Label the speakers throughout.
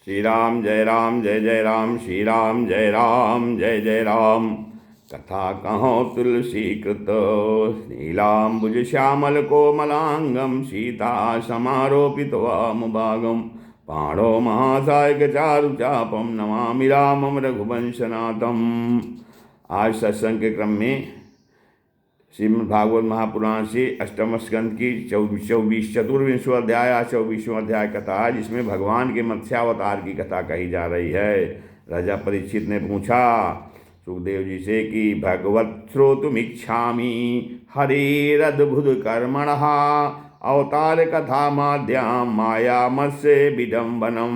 Speaker 1: श्री राम जय जय राम, श्री राम जय जय राम। कथा कहो तुलसी कृत, नीलाम्बुज श्यामल कोमलांगम, सीता समारोपित वामभागम, पाणो महासायक चारु चापम, नमामि रामम रघुवंशनाथम। आज सत्संग के क्रम में श्रीमद् भागवत महापुराण से अष्टम स्कंद की 24वां अध्याय कथा है, जिसमें भगवान के मत्स्यावतार की कथा कही जा रही है। राजा परीक्षित ने पूछा सुखदेव जी से कि भगवत श्रोतुमिच्छामि हरेरद्भुत कर्मणः, अवतार कथा माद्याम माया मत्स्य विडम्बनम।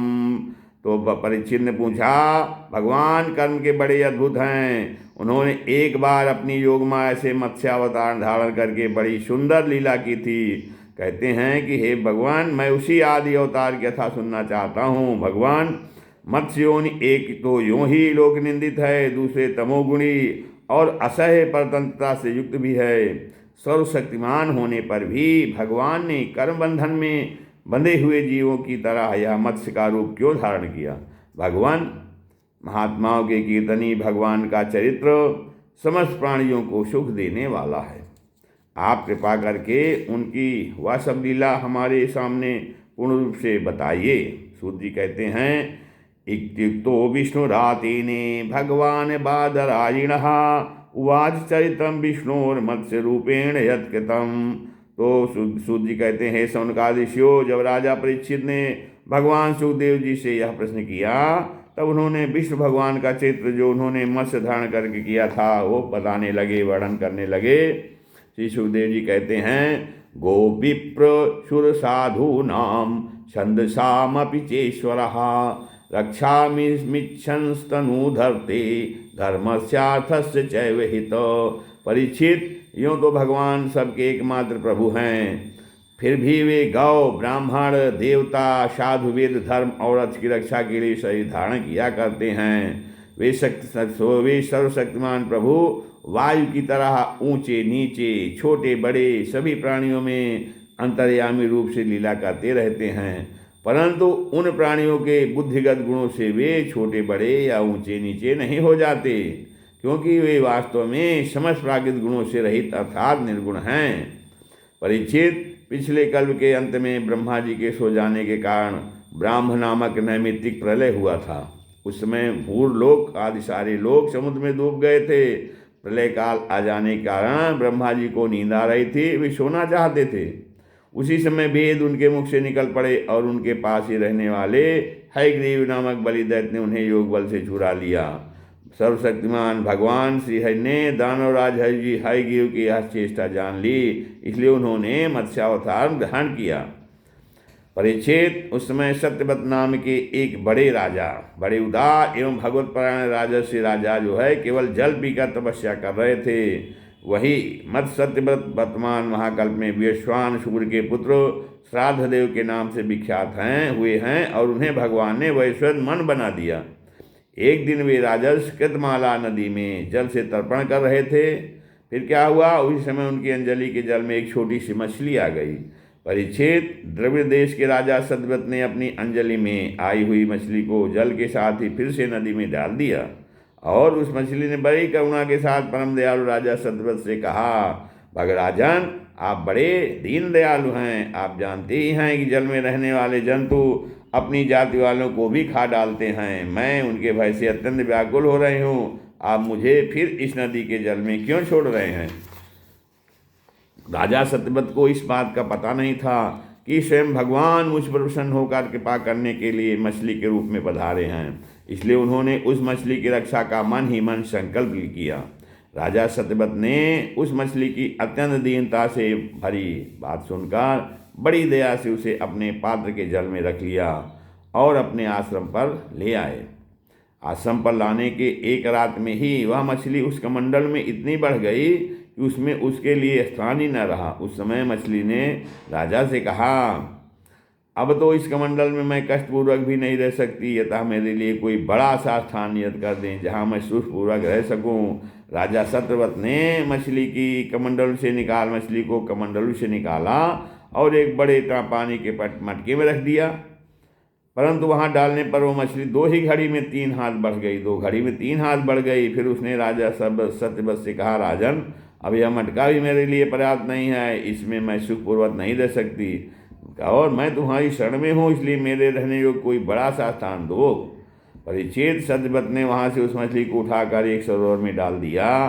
Speaker 1: तो परीक्षित ने पूछा, भगवान कर्म के बड़े अद्भुत हैं। उन्होंने एक बार अपनी योग माया से मत्स्यावतार धारण करके बड़ी सुंदर लीला की थी। कहते हैं कि हे भगवान, मैं उसी आदि अवतार की कथा सुनना चाहता हूँ। भगवान मत्स्य योनि एक तो यूं ही लोक निंदित है, दूसरे तमोगुणी और असह्य परतंत्रता से युक्त भी है। सर्वशक्तिमान होने पर भी भगवान ने कर्म बंधन में बंधे हुए जीवों की तरह यह मत्स्य का रूप क्यों धारण किया। भगवान महात्माओं के कीर्तनी भगवान का चरित्र समस्त प्राणियों को सुख देने वाला है। आप कृपा करके उनकी वह सब लीला हमारे सामने पूर्ण रूप से बताइए। सूत जी कहते हैं, इत्युक्तो विष्णुरातेने भगवान बादरायिणः, उवाच चरित्रम विष्णोर्मत्स्य रूपेण यत्कृतम्। तो सूत जी कहते हैं, सौनकादिशियो, जब राजा परीक्षित ने भगवान सुखदेव जी से यह प्रश्न किया, तब उन्होंने विष्णु भगवान का चित्र जो उन्होंने मत्स्य धारण करके किया था वो बताने लगे, वर्णन करने लगे। श्री सुखदेव जी कहते हैं, गोविप्र सुर साधु नाम छंदसामपि चेश्वरः, रक्षामिच्छंस्तनु धरते धर्मस्यार्थस्य चैव हित। परीक्षित, यूँ तो भगवान सबके एकमात्र प्रभु हैं, फिर भी वे गौ, ब्राह्मण, देवता, साधु, वेद, धर्म और अर्थ की रक्षा के लिए शरीर धारण किया करते हैं। वे सर्वशक्तिमान प्रभु वायु की तरह ऊंचे नीचे, छोटे बड़े सभी प्राणियों में अंतर्यामी रूप से लीला करते रहते हैं, परंतु उन प्राणियों के बुद्धिगत गुणों से वे छोटे बड़े या ऊंचे नीचे नहीं हो जाते, क्योंकि वे वास्तव में समस्त प्राकृतिक गुणों से रहित अर्थात निर्गुण हैं। परीक्षित, पिछले कल्प के अंत में ब्रह्मा जी के सो जाने के कारण ब्राह्म नामक नैमित्तिक प्रलय हुआ था। उस समय भूरलोक आदि सारे लोग समुद्र में डूब गए थे। प्रलय काल आ जाने के कारण ब्रह्मा जी को नींद आ रही थी, वे सोना चाहते थे। उसी समय वेद उनके मुख से निकल पड़े और उनके पास ही रहने वाले हयग्रीव नामक बलिदैत्य ने उन्हें योग बल से चुरा लिया। सर्वशक्तिमान भगवान श्री हरि ने दानवराज हयग्रीव की यह चेष्टा जान ली, इसलिए उन्होंने मत्स्यावतार धारण किया। परीक्षित, उस समय सत्यव्रत नाम के एक बड़े राजा, बड़े उदार एवं भगवत परायण राजर्षि राजा जो है, केवल जल पीकर तपस्या कर रहे थे। वही मत्स्य सत्यव्रत वर्तमान महाकल्प में विश्वान सूर्य के पुत्र श्राद्ध देव के नाम से विख्यात हुए हैं और उन्हें भगवान ने वैश्वत मन बना दिया। एक दिन वे राजर्षि कृतमाला नदी में जल से तर्पण कर रहे थे। फिर क्या हुआ, उसी समय उनकी अंजलि के जल में एक छोटी सी मछली आ गई। परीक्षित, द्रविड़ देश के राजा सत्यव्रत ने अपनी अंजलि में आई हुई मछली को जल के साथ ही फिर से नदी में डाल दिया और उस मछली ने बड़ी करुणा के साथ परम दयालु राजा सत्यव्रत से कहा, भगराजन, आप बड़े दीन दयालु हैं। आप जानते ही हैं कि जल में रहने वाले जंतु अपनी जाति वालों को भी खा डालते हैं। मैं उनके भय से अत्यंत व्याकुल हो रही हूँ। आप मुझे फिर इस नदी के जल में क्यों छोड़ रहे हैं। राजा सत्यव्रत को इस बात का पता नहीं था कि स्वयं भगवान मुझ पर प्रसन्न होकर कृपा करने के लिए मछली के रूप में पधारे हैं, इसलिए उन्होंने उस मछली की रक्षा का मन ही मन संकल्प किया। राजा सत्यव्रत ने उस मछली की अत्यंत दीनता से भरी बात सुनकर बड़ी दया से उसे अपने पात्र के जल में रख लिया और अपने आश्रम पर ले आए। आश्रम पर लाने के एक रात में ही वह मछली उस कमंडल में इतनी बढ़ गई कि उसमें उसके लिए स्थान ही न रहा। उस समय मछली ने राजा से कहा, अब तो इस कमंडल में मैं कष्टपूर्वक भी नहीं रह सकती, अतः मेरे लिए कोई बड़ा सा स्थान नियत कर दें जहाँ मैं सुखपूर्वक रह सकूं। राजा सत्यव्रत ने मछली को कमंडलू से निकाला और एक बड़े पानी के मटके में रख दिया। परंतु वहाँ डालने पर वो मछली 2 ही घड़ी में 3 हाथ बढ़ गई। 2 घड़ी में 3 हाथ बढ़ गई। फिर उसने राजा सत्यवत से कहा, राजन, अब यह मटका भी मेरे लिए पर्याप्त नहीं है, इसमें मैं सुखपूर्वक नहीं रह सकती और मैं तुम्हारी शरण में हूँ, इसलिए मेरे रहने योग्य कोई बड़ा सा स्थान दो। परीक्षित, सत्यवत ने वहाँ से उस मछली को उठाकर एक सरोवर में डाल दिया,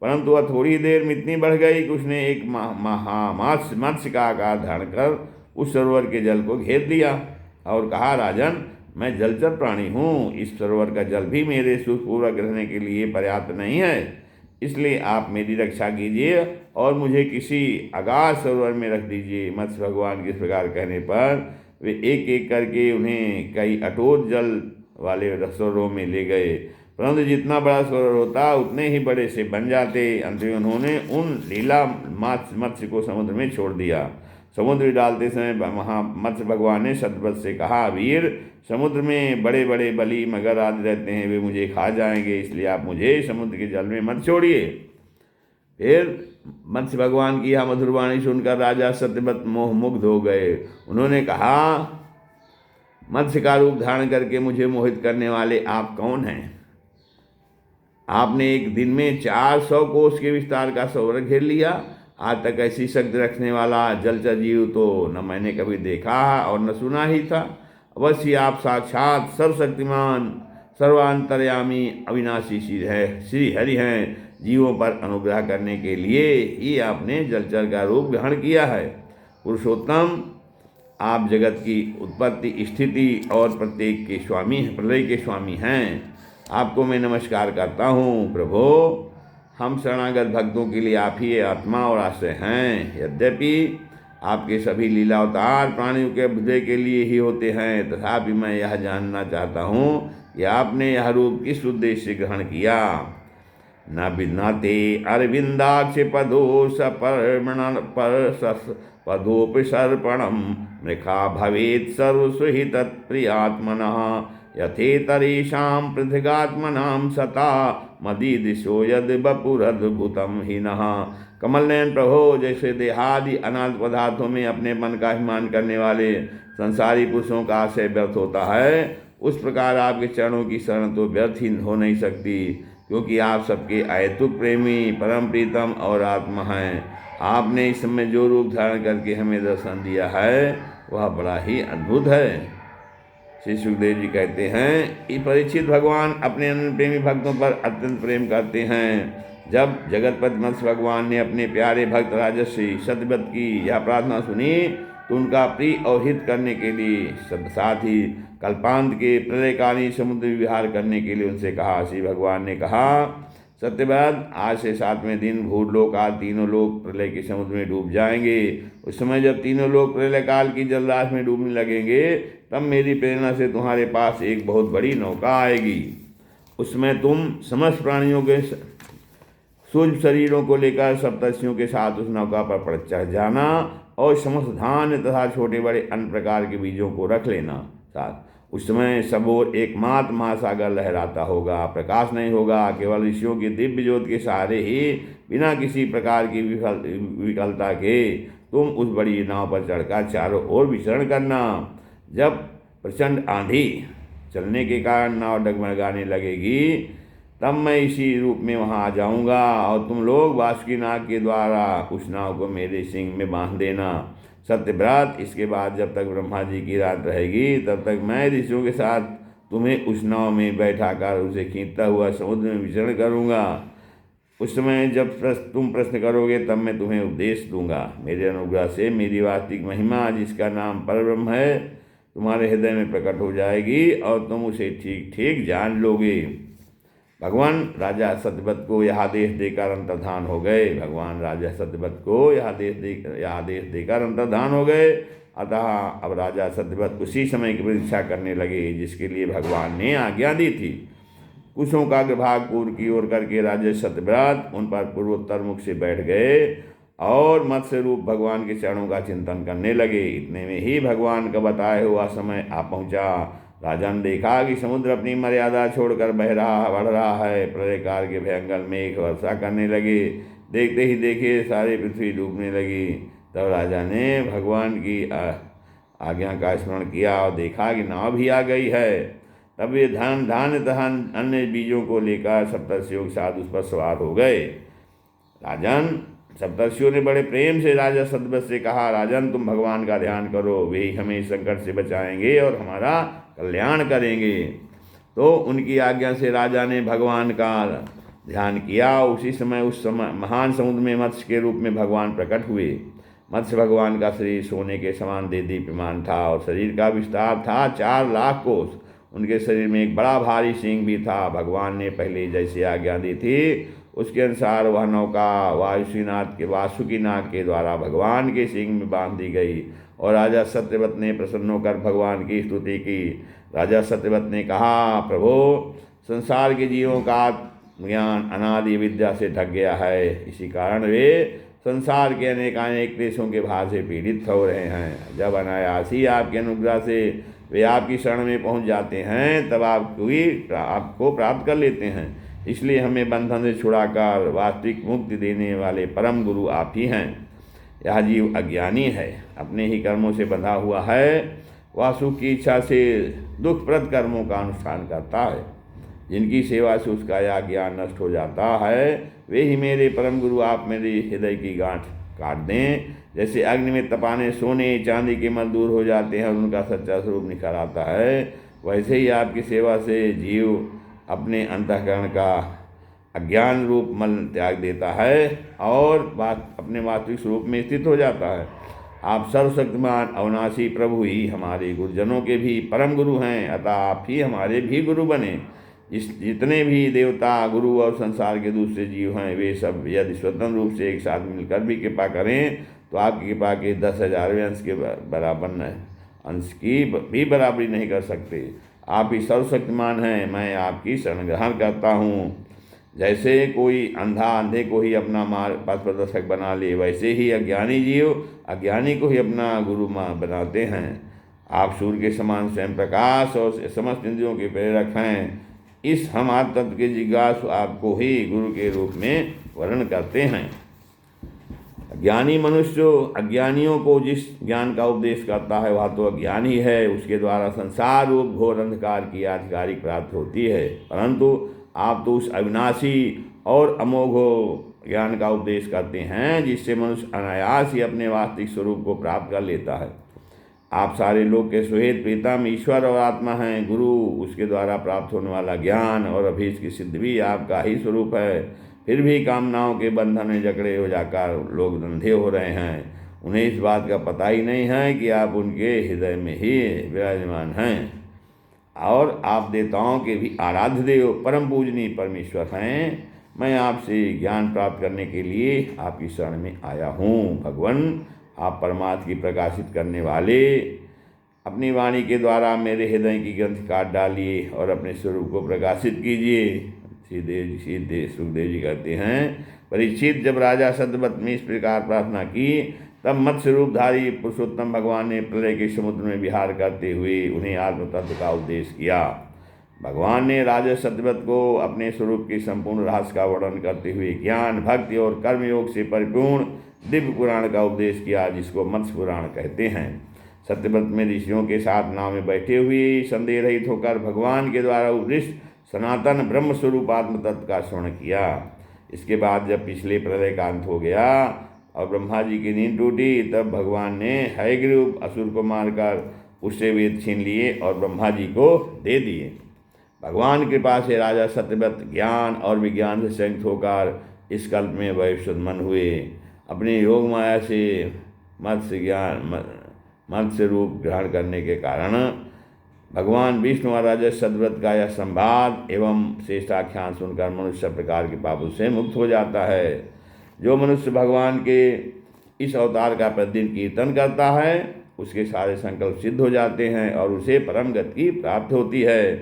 Speaker 1: परंतु वह थोड़ी देर में इतनी बढ़ गई कि उसने एक मत्स्य का आकार धारण कर उस सरोवर के जल को घेर दिया और कहा, राजन, मैं जलचर प्राणी हूँ, इस सरोवर का जल भी मेरे सुखपूर्वक रहने के लिए पर्याप्त नहीं है, इसलिए आप मेरी रक्षा कीजिए और मुझे किसी अगाध सरोवर में रख दीजिए। मत्स्य भगवान के इस प्रकार कहने पर वे एक एक करके उन्हें कई अटोट जल वाले सरोवरों में ले गए, परंतु जितना बड़ा सरोवर होता उतने ही बड़े से बन जाते। अंत में उन्होंने उन लीला मत्स्य को समुद्र में छोड़ दिया। समुद्र में डालते समय वहाँ मत्स्य भगवान ने सत्यवत से कहा, वीर, समुद्र में बड़े बड़े बलि मगर आदि रहते हैं, वे मुझे खा जाएंगे, इसलिए आप मुझे समुद्र के जल में मत छोड़िए। फिर मत्स्य भगवान की यह मधुर वाणी सुनकर राजा सत्यवत मोहमुग्ध हो गए। उन्होंने कहा, मत्स्य का रूप धारण करके मुझे मोहित करने वाले आप कौन हैं? आपने एक दिन में 400 कोस के विस्तार का सरोवर घेर लिया। आज तक ऐसी शक्ति रखने वाला जलचर जीव तो न मैंने कभी देखा और न सुना ही था। अवश्य आप साक्षात सर्वशक्तिमान सर्वांतर्यामी अविनाशी श्री हरि हैं। जीवों पर अनुग्रह करने के लिए ही आपने जलचर का रूप ग्रहण किया है। पुरुषोत्तम, आप जगत की उत्पत्ति, स्थिति और प्रत्येक के स्वामी, प्रलय के स्वामी हैं। आपको मैं नमस्कार करता हूँ। प्रभो, हम शरणागत भक्तों के लिए आप ही आत्मा और आश्रय हैं। यद्यपि आपके सभी लीला अवतार प्राणियों के अभ्युदय के लिए ही होते हैं, तथापि मैं यह जानना चाहता हूँ कि आपने यह रूप किस उद्देश्य से ग्रहण किया। न विद्नाते अरविंदाक्ष पदो सपर्मण पदोपसर्पणम मृखा भवेत् सर्वसुहित प्रियात्मनः यथेतरेषां पृथगात्मनां सता मदीदिशो यद बपुरद्भुतम हीनः। कमलनयन प्रभो, जैसे देहादि अनाद पदार्थों में अपने मन का अभिमान करने वाले संसारी पुरुषों का आशय व्यर्थ होता है, उस प्रकार आपके चरणों की शरण तो व्यर्थ ही हो नहीं सकती, क्योंकि आप सबके अहेतुक प्रेमी, परम प्रीतम और आत्मा हैं। आपने इस समय जो रूप धारण करके हमें दर्शन दिया है वह बड़ा ही अद्भुत है। श्री सुखदेव जी कहते हैं, ये परीक्षित भगवान अपने अनन्य प्रेमी भक्तों पर अत्यंत प्रेम करते हैं। जब जगतपति मत्स्य भगवान ने अपने प्यारे भक्त राजर्षि सत्यवत की यह प्रार्थना सुनी तो उनका प्रिय और हित करने के लिए, साथ ही कल्पांत के प्रलयकालीन समुद्र विहार करने के लिए उनसे कहा। श्री भगवान ने कहा, सत्यव्रत, आज से 7वें दिन भूलोक आदि तीनों लोग प्रलय के समुद्र में डूब जाएंगे। उस समय जब तीनों लोग प्रलय काल की जलराशि में डूबने लगेंगे, तब मेरी प्रेरणा से तुम्हारे पास एक बहुत बड़ी नौका आएगी। उसमें तुम समस्त प्राणियों के सूक्ष्म शरीरों को लेकर सप्तर्षियों के साथ उस नौका पर चढ़ जाना और समस्त धान्य तथा छोटे बड़े अन्य प्रकार के बीजों को रख लेना साथ। उस समय सब ओर एकमात्र महासागर लहराता होगा, प्रकाश नहीं होगा। केवल ऋषियों की दिव्य ज्योत के सहारे ही बिना किसी प्रकार की विकलता के तुम उस बड़ी नाव पर चढ़कर चारों ओर विचरण करना। जब प्रचंड आंधी चलने के कारण नाव डगमगाने लगेगी, तब मैं इसी रूप में वहां आ जाऊंगा और तुम लोग बासुकी नाग के द्वारा उस नाव को मेरे सिंग में बांध देना। सत्यव्रत, इसके बाद जब तक ब्रह्मा जी की रात रहेगी, तब तक मैं ऋषियों के साथ तुम्हें उस नाव में बैठाकर उसे खींचता हुआ समुद्र में विचरण करूंगा। उस समय जब तुम प्रश्न करोगे, तब मैं तुम्हें उपदेश दूंगा। मेरे अनुग्रह से मेरी वास्तविक महिमा, जिसका नाम परब्रह्म है, तुम्हारे हृदय में प्रकट हो जाएगी और तुम उसे ठीक ठीक जान लोगे। भगवान राजा सत्यवत को यह आदेश देकर अंतर्धान हो गए। भगवान राजा सत्यवत को यह आदेश देकर अंतर्धान हो गए। अतः अब राजा सत्यवत उसी समय की प्रतीक्षा करने लगे जिसके लिए भगवान ने आज्ञा दी थी। कुशों का अग्रभाग पूर्व की ओर करके राजा सत्यव्रत उन पर पूर्वोत्तर मुख से बैठ गए और मत्स्य रूप भगवान के चरणों का चिंतन करने लगे। इतने में ही भगवान का बताया हुआ समय आ पहुँचा। राजा ने देखा कि समुद्र अपनी मर्यादा छोड़कर बढ़ रहा है। प्रलय काल के भयंकर मेघ वर्षा करने लगे। देखते ही देखे सारी पृथ्वी डूबने लगी। तब राजा ने भगवान की आज्ञा का स्मरण किया और देखा कि नाव भी आ गई है। तब वे धान्य तथा अन्य बीजों को लेकर सप्तर्षियों के साथ उस पर सवार हो गए। राजन, सप्तर्षियों ने बड़े प्रेम से राजा सतवत से कहा, राजन तुम भगवान का ध्यान करो, वे ही हमें संकट से बचाएंगे और हमारा कल्याण करेंगे। तो उनकी आज्ञा से राजा ने भगवान का ध्यान किया। उसी समय उस समय महान समुद्र में मत्स्य के रूप में भगवान प्रकट हुए। मत्स्य भगवान का शरीर सोने के समान देदीप्यमान था और शरीर का विस्तार था 4 लाख कोस। उनके शरीर में एक बड़ा भारी सिंह भी था। भगवान ने पहले जैसे आज्ञा दी थी उसके अनुसार वह नौका वासुकीनाथ के द्वारा भगवान के सिंह में बांध दी गई और राजा सत्यवत ने प्रसन्न होकर भगवान की स्तुति की। राजा सत्यवत ने कहा, प्रभु, संसार के जीवों का ज्ञान अनादि विद्या से ढक गया है, इसी कारण वे संसार के अनेक देशों के भार से पीड़ित हो रहे हैं। जब अनायास ही आपके अनुग्रह से वे आपकी शरण में पहुंच जाते हैं तब आपको प्राप्त कर लेते हैं। इसलिए हमें बंधन से छुड़ाकर वास्तविक मुक्ति देने वाले परम गुरु आप ही हैं। यह जीव अज्ञानी है, अपने ही कर्मों से बंधा हुआ है। वह सुख की इच्छा से दुखप्रद कर्मों का अनुष्ठान करता है। जिनकी सेवा से उसका यह ज्ञान नष्ट हो जाता है वे ही मेरे परम गुरु आप मेरे हृदय की गांठ काट दें। जैसे अग्नि में तपाने सोने चांदी के मल दूर हो जाते हैं और उनका सच्चा स्वरूप निखर आता है, वैसे ही आपकी सेवा से जीव अपने अंतःकरण का अज्ञान रूप मल त्याग देता है और अपने वास्तविक स्वरूप में स्थित हो जाता है। आप सर्वशक्तिमान अविनाशी प्रभु ही हमारे गुरुजनों के भी परम गुरु हैं, अतः आप ही हमारे भी गुरु बने। जितने भी देवता, गुरु और संसार के दूसरे जीव हैं वे सब यदि स्वतंत्र रूप से एक साथ मिलकर भी कृपा करें तो आपकी कृपा के 10,000वें अंश के बराबर अंश की भी बराबरी नहीं कर सकते। आप ही सर्वशक्तिमान हैं, मैं आपकी शरण ग्रहण करता हूँ। जैसे कोई अंधे को ही अपना पथ प्रदर्शक बना ले, वैसे ही अज्ञानी जीव अज्ञानी को ही अपना गुरु बनाते हैं। आप सूर्य के समान स्वयं प्रकाश और समस्त इंद्रियों के प्रेरक हैं। इस हम आत्म तत्व के जिज्ञासु आपको ही गुरु के रूप में वर्ण करते हैं। ज्ञानी मनुष्य अज्ञानियों को जिस ज्ञान का उपदेश करता है वह तो अज्ञानी है, उसके द्वारा संसार रूप घोर अंधकार की आधिकारिक प्राप्त होती है। परंतु आप तो उस अविनाशी और अमोघ ज्ञान का उपदेश करते हैं जिससे मनुष्य अनायास ही अपने वास्तविक स्वरूप को प्राप्त कर लेता है। आप सारे लोग के सुहेत प्रीतम ईश्वर और आत्मा हैं। गुरु उसके द्वारा प्राप्त होने वाला ज्ञान और अभीष्ट की सिद्धि भी आपका ही स्वरूप है। फिर भी कामनाओं के बंधन में जकड़े हो जाकर लोग अंधे हो रहे हैं। उन्हें इस बात का पता ही नहीं है कि आप उनके हृदय में ही विराजमान हैं और आप देवताओं के भी आराध्य देव परम पूजनीय परमेश्वर हैं। मैं आपसे ज्ञान प्राप्त करने के लिए आपकी शरण में आया हूँ। भगवान, आप परमात्मा की प्रकाशित करने वाले, अपनी वाणी के द्वारा मेरे हृदय की ग्रंथ काट डालिए और अपने स्वरूप को प्रकाशित कीजिए। सुखदेव जी कहते हैं, परीक्षित, जब राजा सतवत ने इस प्रकार प्रार्थना की तब मत्स्य रूपधारी पुरुषोत्तम भगवान ने प्रलय के समुद्र में विहार करते हुए उन्हें आत्म तत्व का उपदेश किया। भगवान ने राजा सतवत को अपने स्वरूप के संपूर्ण रहस्य का वर्णन करते हुए ज्ञान, भक्ति और कर्मयोग से परिपूर्ण दिव्य पुराण का उपदेश किया, जिसको मत्स्य पुराण कहते हैं। सत्यव्रत में ऋषियों के साथ नाव में बैठे हुए संदेह रहित होकर भगवान के द्वारा उपदिष्ट सनातन ब्रह्म स्वरूप आत्म तत्व का श्रवण किया। इसके बाद जब पिछले प्रलय का अंत हो गया और ब्रह्मा जी की नींद टूटी, तब भगवान ने हयग्रीव असुर को मारकर उससे वेद छीन लिए और ब्रह्मा जी को दे दिए। भगवान कृपा से राजा सत्यव्रत ज्ञान और विज्ञान से संयुक्त होकर इस कल्प में वैश्वमन हुए। अपने योग माया से मत्स्य रूप ग्रहण करने के कारण भगवान विष्णु और राजा सतव्रत का यह संवाद एवं श्रेष्ठाख्यान सुनकर मनुष्य प्रकार के पापों से मुक्त हो जाता है। जो मनुष्य भगवान के इस अवतार का प्रतिदिन कीर्तन करता है उसके सारे संकल्प सिद्ध हो जाते हैं और उसे परम गति प्राप्त होती है।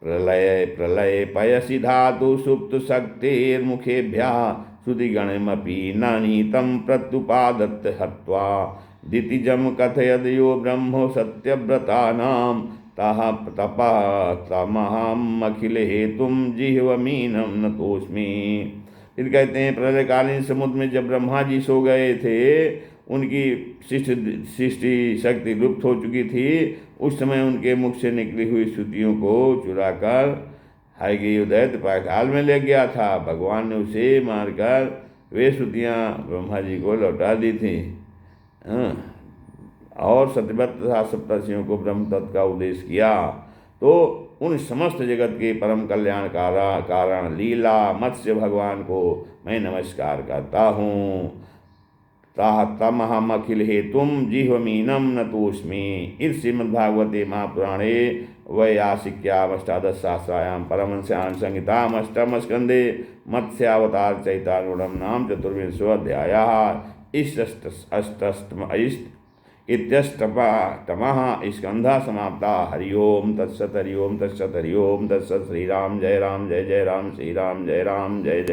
Speaker 1: प्रलय प्रलय पयसि धातु सुप्त शक्तिर्मुखेभ्यः श्रुतिगणमपि नानीतं प्रत्युपादत्त हत्वा दितिजं कथयद यो ब्रह्मो सत्यव्रतानां तः तपः तमहम् अखिल हेतुं जिह्वमीनं नतोऽस्मि। फिर कहते हैं, प्रलयकालीन समुद्र में जब ब्रह्मा जी सो गए थे उनकी सृष्टि शक्ति लुप्त हो चुकी थी, उस समय उनके मुख से निकली हुई श्रुतियों को चुराकर हयग्रीव दैत्य पाताल में ले गया था। भगवान ने उसे मारकर वे श्रुतियाँ ब्रह्मा जी को लौटा दी थी। और सत्यव्रत तथा सप्तर्षियों को ब्रह्म तत्व का उपदेश किया। तो उन समस्त जगत के परम कल्याण कारण लीला मत्स्य भगवान को मैं नमस्कार करता हूँ। तमहमखिल हेतुम जिह्वमीनम नतोऽस्मि। इस श्रीमद्भागवते महापुराणे वैयासिक्यामष्टादशसहस्रायां परमहंस्यां संहिताम् अष्टम स्कंदे मत्स्यावतार चैतारूढ़ं नाम चतुर्विंशोऽध्यायः इत्यष्टमः स्कंधः समाप्तः। हरि ओम तत्सत्, हरि ओम तत्सत्, हरि ओम तत्सत्। श्री राम जय राम, जय जय राम, श्री राम जय राम, जय जय राम।